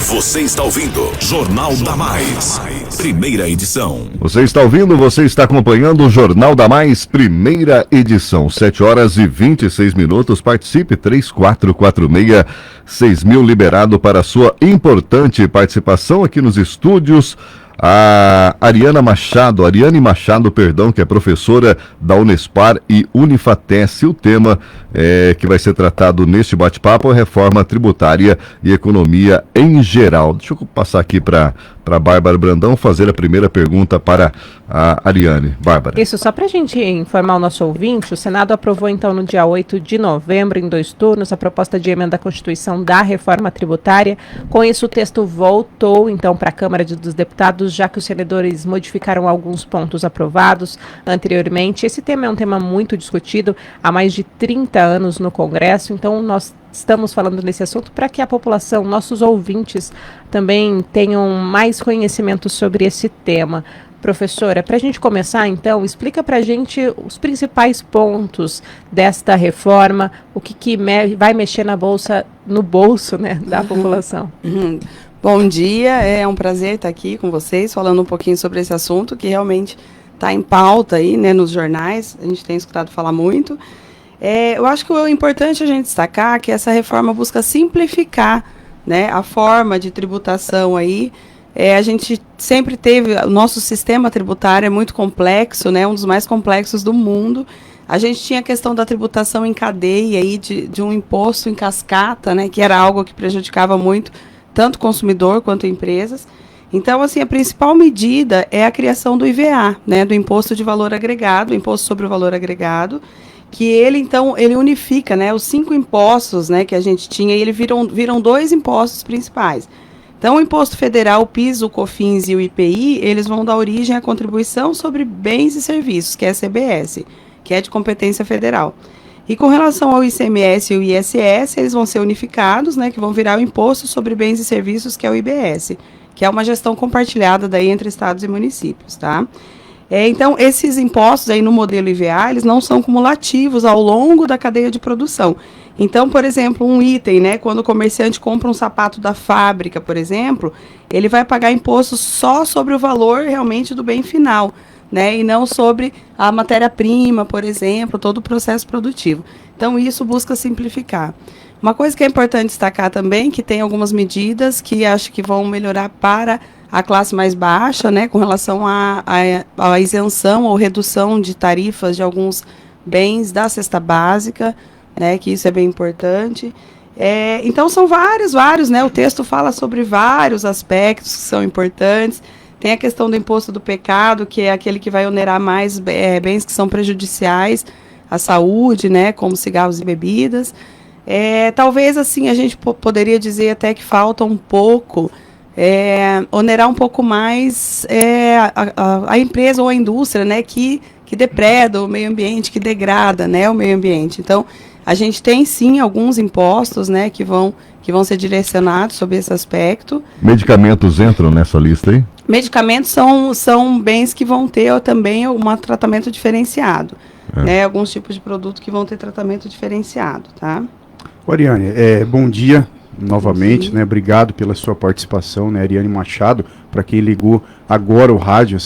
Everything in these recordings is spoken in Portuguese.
Você está ouvindo Jornal da Mais, primeira edição. Você está ouvindo, você está acompanhando o Jornal da Mais, primeira edição. 7h26. Participe, 3446-6000, liberado para a sua importante participação aqui nos estúdios. A Ariane Machado, que é professora da Unespar e Unifatesc. O tema que vai ser tratado neste bate-papo é reforma tributária e economia em geral. Deixa eu passar aqui para a Bárbara Brandão fazer a primeira pergunta para a Ariane. Bárbara. Isso, só para a gente informar o nosso ouvinte, o Senado aprovou então no dia 8 de novembro, em 2 turnos, a proposta de emenda à Constituição da reforma tributária. Com isso, o texto voltou então para a Câmara dos Deputados, já que os senadores modificaram alguns pontos aprovados anteriormente. Esse tema é um tema muito discutido há mais de 30 anos no Congresso, então nós estamos falando nesse assunto para que a população, nossos ouvintes, também tenham mais conhecimento sobre esse tema. Professora, para a gente começar, então, explica para a gente os principais pontos desta reforma, o que vai mexer no bolso, né, da população. Bom dia, é um prazer estar aqui com vocês, falando um pouquinho sobre esse assunto, que realmente está em pauta aí, né, nos jornais, a gente tem escutado falar muito. Eu acho que o importante a gente destacar é que essa reforma busca simplificar, né, a forma de tributação aí. A gente sempre teve, o nosso sistema tributário é muito complexo, né, um dos mais complexos do mundo. A gente tinha a questão da tributação em cadeia, aí, de um imposto em cascata, né, que era algo que prejudicava muito tanto o consumidor quanto empresas. Então, assim, a principal medida é a criação do IVA, né, do Imposto de Valor Agregado, Imposto sobre o Valor Agregado, que ele, então, ele unifica, né, os 5 impostos, né, que a gente tinha, e ele viram 2 impostos principais. Então, o Imposto Federal, o PIS, o COFINS e o IPI, eles vão dar origem à Contribuição sobre Bens e Serviços, que é a CBS, que é de competência federal. E com relação ao ICMS e o ISS, eles vão ser unificados, né, que vão virar o Imposto sobre Bens e Serviços, que é o IBS, que é uma gestão compartilhada daí entre estados e municípios, tá? Então, esses impostos aí no modelo IVA, eles não são cumulativos ao longo da cadeia de produção. Então, por exemplo, um item, né, quando o comerciante compra um sapato da fábrica, por exemplo, ele vai pagar imposto só sobre o valor realmente do bem final, né, e não sobre a matéria-prima, por exemplo, todo o processo produtivo. Então, isso busca simplificar. Uma coisa que é importante destacar também, que tem algumas medidas que acho que vão melhorar para a classe mais baixa, né, com relação à isenção ou redução de tarifas de alguns bens da cesta básica, né, que isso é bem importante. Então, são vários, né, o texto fala sobre vários aspectos que são importantes. Tem a questão do imposto do pecado, que é aquele que vai onerar mais bens que são prejudiciais à saúde, né, como cigarros e bebidas. Talvez, assim, a gente poderia dizer até que falta um pouco, onerar um pouco mais a empresa ou a indústria, né, que depreda o meio ambiente, que degrada, né, o meio ambiente. Então, a gente tem, sim, alguns impostos, né, que vão ser direcionados sobre esse aspecto. Medicamentos entram nessa lista aí? Medicamentos são bens que vão ter também um tratamento diferenciado, né, alguns tipos de produto que vão ter tratamento diferenciado, tá? Ariane, bom dia novamente, né? Obrigado pela sua participação, né? Ariane Machado, para quem ligou agora o rádio,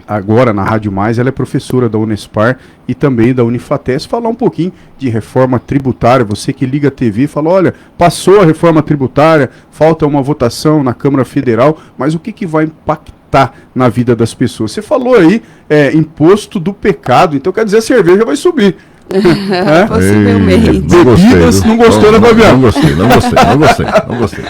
agora na Rádio Mais, ela é professora da Unespar e também da Unifatesc. Falar um pouquinho de reforma tributária, você que liga a TV e fala, olha, passou a reforma tributária, falta uma votação na Câmara Federal, mas o que vai impactar na vida das pessoas? Você falou aí, imposto do pecado, então quer dizer, a cerveja vai subir. Possivelmente. Bebidas, não gostou, né, Fabiano? Não gostei.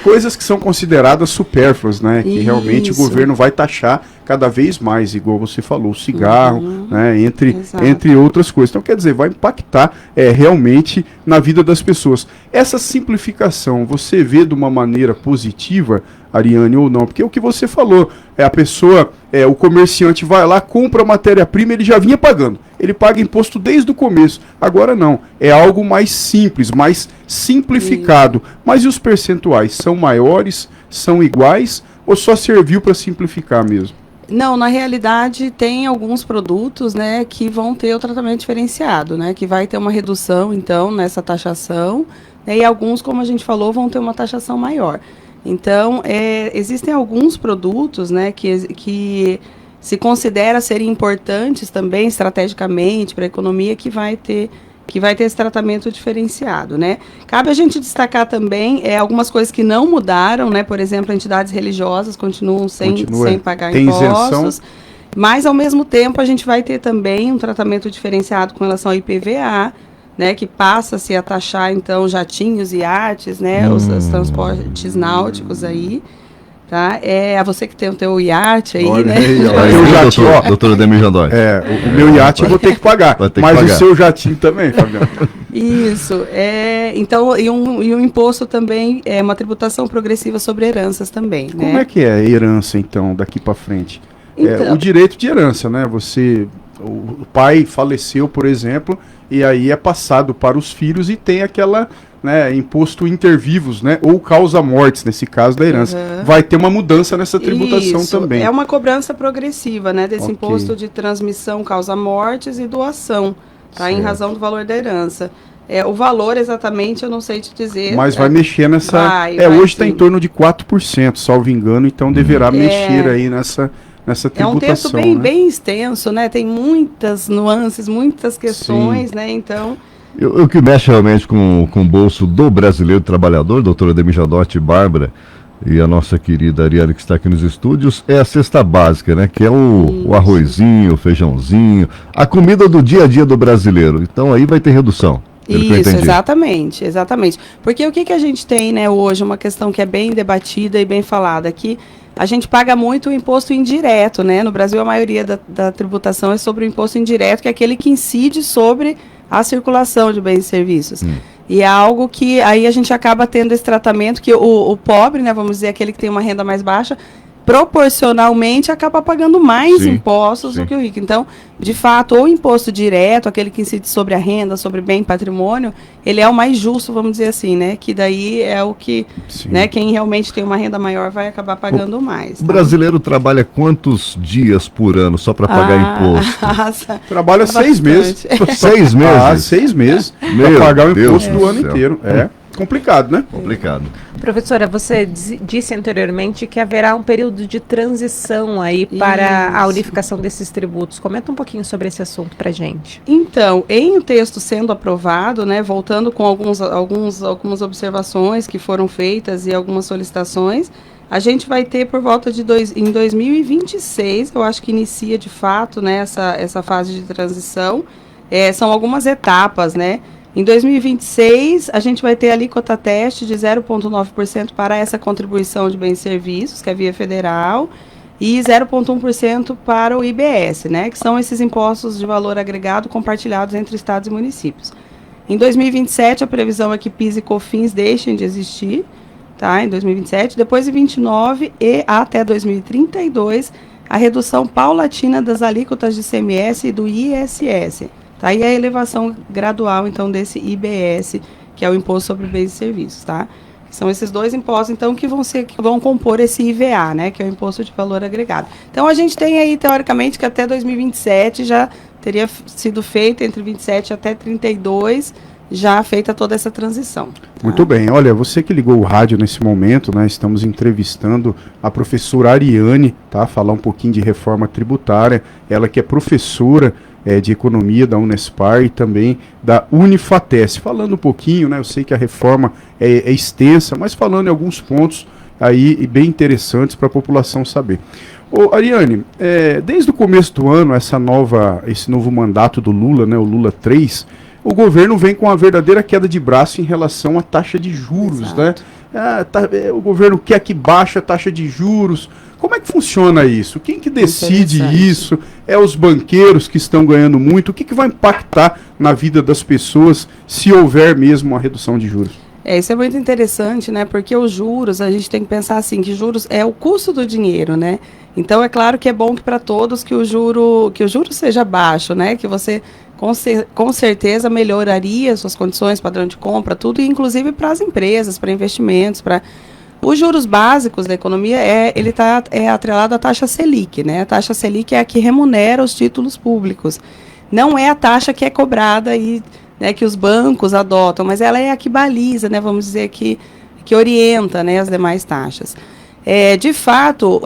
Coisas que são consideradas supérfluas, né? Que realmente o governo vai taxar cada vez mais, igual você falou, o cigarro, né? Entre outras coisas. Então, quer dizer, vai impactar realmente na vida das pessoas. Essa simplificação, você vê de uma maneira positiva, Ariane, ou não? Porque é o que você falou, a pessoa, o comerciante vai lá, compra a matéria-prima, ele já vinha pagando. Ele paga imposto desde o começo. Agora não, é algo mais simples, mais simplificado. Mas e os percentuais? São maiores? São iguais? Ou só serviu para simplificar mesmo? Não, na realidade tem alguns produtos, né, que vão ter o tratamento diferenciado, né, que vai ter uma redução, então, nessa taxação, né, e alguns, como a gente falou, vão ter uma taxação maior. Então, existem alguns produtos, né, que se considera serem importantes também estrategicamente para a economia que vai ter esse tratamento diferenciado, né? Cabe a gente destacar também algumas coisas que não mudaram, né? Por exemplo, entidades religiosas continuam sem pagar impostos. Isenção. Mas, ao mesmo tempo, a gente vai ter também um tratamento diferenciado com relação ao IPVA, né? Que passa-se a taxar, então, jatinhos e iates, né? Os transportes náuticos aí. Tá? A você que tem o teu iate aí, olha, né? Aí, doutor Ademir Jandói. O meu iate eu vou ter que pagar, mas o seu jatinho também, Fabiano. Isso. Então, e um imposto também, uma tributação progressiva sobre heranças também. Como é que é a herança, então, daqui para frente? Então, o direito de herança, né? O pai faleceu, por exemplo, e aí é passado para os filhos e tem aquela... né, imposto inter vivos, né, ou causa-mortes, nesse caso da herança. Vai ter uma mudança nessa tributação também. É uma cobrança progressiva, né, desse imposto de transmissão, causa-mortes e doação, tá, em razão do valor da herança. O valor exatamente eu não sei te dizer. Mas vai mexer nessa... hoje está em torno de 4%, salvo engano, então deverá mexer aí nessa tributação. É um texto bem extenso, né, tem muitas nuances, muitas questões, né, então... O que mexe realmente com o bolso do brasileiro trabalhador, doutora Ademir Jandói e Bárbara, e a nossa querida Ariane que está aqui nos estúdios, é a cesta básica, né? Que é o arrozinho, o feijãozinho, a comida do dia a dia do brasileiro. Então aí vai ter redução. Isso, exatamente. Porque o que a gente tem, né, hoje, uma questão que é bem debatida e bem falada aqui, a gente paga muito o imposto indireto, né? No Brasil a maioria da tributação é sobre o imposto indireto, que é aquele que incide sobre a circulação de bens e serviços. E é algo que aí a gente acaba tendo esse tratamento que o pobre, né, vamos dizer, aquele que tem uma renda mais baixa, proporcionalmente acaba pagando mais impostos do que o rico. Então, de fato, o imposto direto, aquele que incide sobre a renda, sobre bem e patrimônio, ele é o mais justo, vamos dizer assim, né? Que daí é o que, né, quem realmente tem uma renda maior vai acabar pagando mais. O brasileiro trabalha quantos dias por ano só para pagar imposto? Trabalha 6 meses. 6 meses? 6 meses para pagar o imposto do ano inteiro. Complicado, né? Complicado. Professora, você disse anteriormente que haverá um período de transição aí para a unificação desses tributos. Comenta um pouquinho sobre esse assunto para a gente. Então, em o texto sendo aprovado, né, voltando com algumas observações que foram feitas e algumas solicitações, a gente vai ter por volta de em 2026, eu acho que inicia de fato, né, essa fase de transição. São algumas etapas, né? Em 2026, a gente vai ter a alíquota teste de 0,9% para essa contribuição de bens e serviços, que é via federal, e 0,1% para o IBS, né, que são esses impostos de valor agregado compartilhados entre estados e municípios. Em 2027, a previsão é que PIS e COFINS deixem de existir, tá, em 2027. Depois, em 2029 e até 2032, a redução paulatina das alíquotas de ICMS e do ISS. Tá? E a elevação gradual, então, desse IBS, que é o Imposto sobre Bens e Serviços, tá? São esses dois impostos, então, que vão compor esse IVA, né? Que é o Imposto de Valor Agregado. Então, a gente tem aí, teoricamente, que até 2027 já teria sido feito, entre 27 até 32, já feita toda essa transição. Tá? Muito bem. Olha, você que ligou o rádio nesse momento, né? Estamos entrevistando a professora Ariane, tá? Falar um pouquinho de reforma tributária. Ela que é professora de Economia da Unespar e também da Unifatesc. Falando um pouquinho, né, eu sei que a reforma é extensa, mas falando em alguns pontos aí bem interessantes para a população saber. Ô, Ariane, desde o começo do ano, esse novo mandato do Lula, né, o Lula 3, o governo vem com uma verdadeira queda de braço em relação à taxa de juros, né? O governo quer que baixe a taxa de juros. Como é que funciona isso? Quem que decide isso? É os banqueiros que estão ganhando muito? O que vai impactar na vida das pessoas se houver mesmo uma redução de juros? Isso é muito interessante, né? Porque os juros, a gente tem que pensar assim, que juros é o custo do dinheiro, né? Então, é claro que é bom que para todos que o juro seja baixo, né? Que você, com certeza, melhoraria suas condições, padrão de compra, tudo, e inclusive para as empresas, para investimentos, para... Os juros básicos da economia, ele está atrelado à taxa Selic, né? A taxa Selic é a que remunera os títulos públicos. Não é a taxa que é cobrada aí né, que os bancos adotam, mas ela é a que baliza, né, vamos dizer, que orienta, né, as demais taxas. De fato,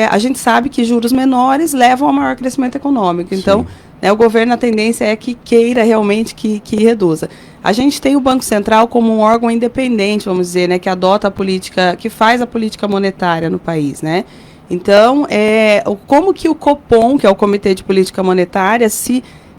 a gente sabe que juros menores levam a maior crescimento econômico. Então, né, o governo, a tendência é que queira realmente que reduza. A gente tem o Banco Central como um órgão independente, vamos dizer, né, que adota a política, que faz a política monetária no país, né? Então, como que o Copom, que é o Comitê de Política Monetária,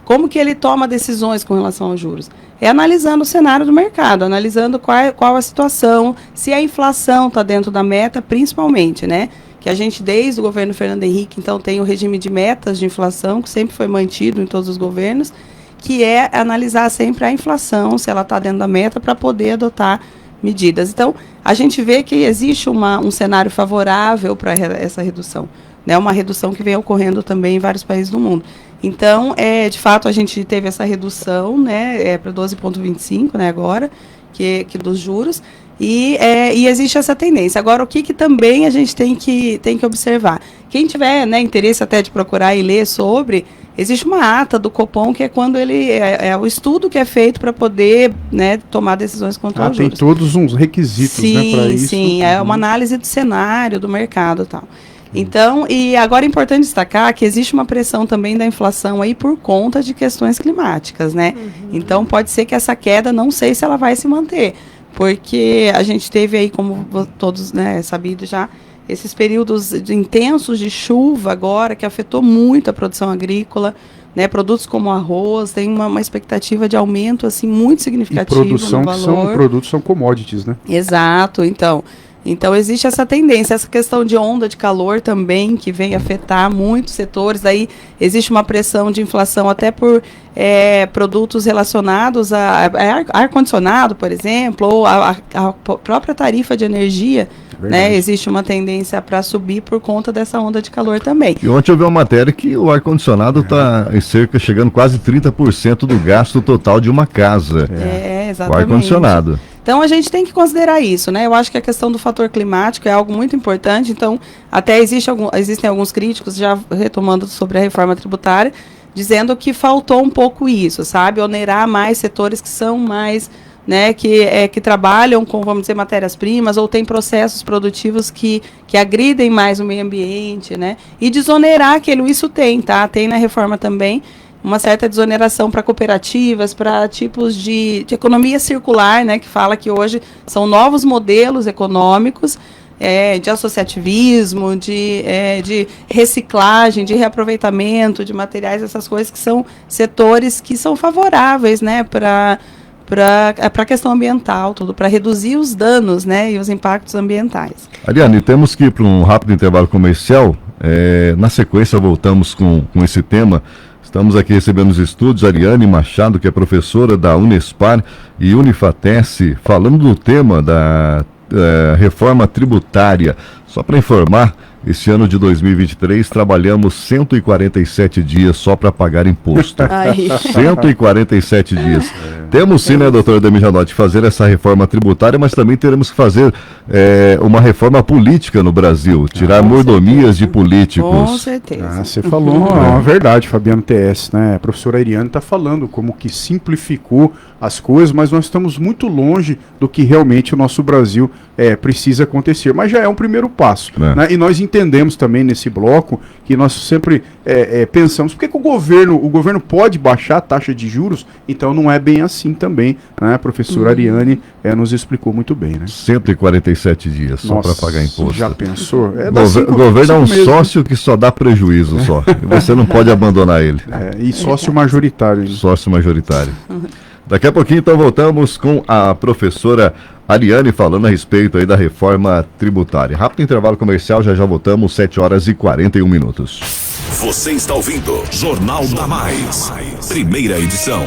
como que ele toma decisões com relação aos juros? Analisando o cenário do mercado, analisando qual a situação, se a inflação está dentro da meta, principalmente, né? Que a gente, desde o governo Fernando Henrique, então, tem o regime de metas de inflação, que sempre foi mantido em todos os governos, que é analisar sempre a inflação, se ela está dentro da meta, para poder adotar medidas. Então, a gente vê que existe um cenário favorável para essa redução, né? Uma redução que vem ocorrendo também em vários países do mundo. Então, de fato, a gente teve essa redução, né, para 12,25, né, agora, que dos juros, e existe essa tendência. Agora, o que também a gente tem que observar? Quem tiver, né, interesse até de procurar e ler sobre, existe uma ata do Copom, que é quando ele o estudo que é feito para poder, né, tomar decisões quanto aos juros. Tem todos uns requisitos, né, para isso. Sim, é uma análise do cenário, do mercado e tal. Então, e agora é importante destacar que existe uma pressão também da inflação aí por conta de questões climáticas, né? Então, pode ser que essa queda, não sei se ela vai se manter, porque a gente teve aí, como todos, né, sabido já, esses períodos intensos de chuva agora, que afetou muito a produção agrícola, né? Produtos como arroz, tem uma expectativa de aumento, assim, muito significativo no valor. Produtos são commodities, né? Exato, Então, existe essa tendência, essa questão de onda de calor também, que vem afetar muitos setores. Daí existe uma pressão de inflação até por produtos relacionados a ar-condicionado, por exemplo, ou a própria tarifa de energia. Né? Existe uma tendência para subir por conta dessa onda de calor também. E ontem eu vi uma matéria que o ar-condicionado está em cerca, chegando quase 30% do gasto total de uma casa. Exatamente. O ar-condicionado. Então, a gente tem que considerar isso, né? Eu acho que a questão do fator climático é algo muito importante. Então, até existem alguns críticos, já retomando sobre a reforma tributária, dizendo que faltou um pouco isso, sabe? Onerar mais setores que são mais, né, que trabalham com, vamos dizer, matérias-primas, ou tem processos produtivos que agridem mais o meio ambiente, né? E desonerar aquilo, isso tem, tá? Tem na reforma também uma certa desoneração para cooperativas, para tipos de economia circular, né, que fala que hoje são novos modelos econômicos, de associativismo, de reciclagem, de reaproveitamento de materiais, essas coisas que são setores que são favoráveis, né, para a questão ambiental, tudo, para reduzir os danos, né, e os impactos ambientais. Ariane, temos que ir para um rápido intervalo comercial. Na sequência, voltamos com esse tema. Estamos aqui recebendo nos estúdios Ariane Machado, que é professora da Unespar e Unifatesc, falando do tema da reforma tributária. Só para informar, esse ano de 2023 trabalhamos 147 dias só para pagar imposto. 147 dias. Temos sim, né, doutora Demi Janotti, fazer essa reforma tributária, mas também teremos que fazer uma reforma política no Brasil, tirar mordomias de políticos. Com certeza. Você falou uma verdade, Fabiano TS, né? A professora Ariane está falando como que simplificou as coisas, mas nós estamos muito longe do que realmente o nosso Brasil precisa acontecer. Mas já é um primeiro passo. Né? E nós entendemos também nesse bloco que nós sempre pensamos, por que o governo pode baixar a taxa de juros? Então não é bem assim também, né? A professora Ariane nos explicou muito bem, né? 147 dias só para pagar imposto. Já pensou? O governo é um sócio que só dá prejuízo só. E você não pode abandonar ele. E sócio majoritário. Sócio majoritário. Daqui a pouquinho, então, voltamos com a professora Ariane falando a respeito aí da reforma tributária. Rápido intervalo comercial, já voltamos, 7h41. Você está ouvindo Jornal da Mais, primeira edição.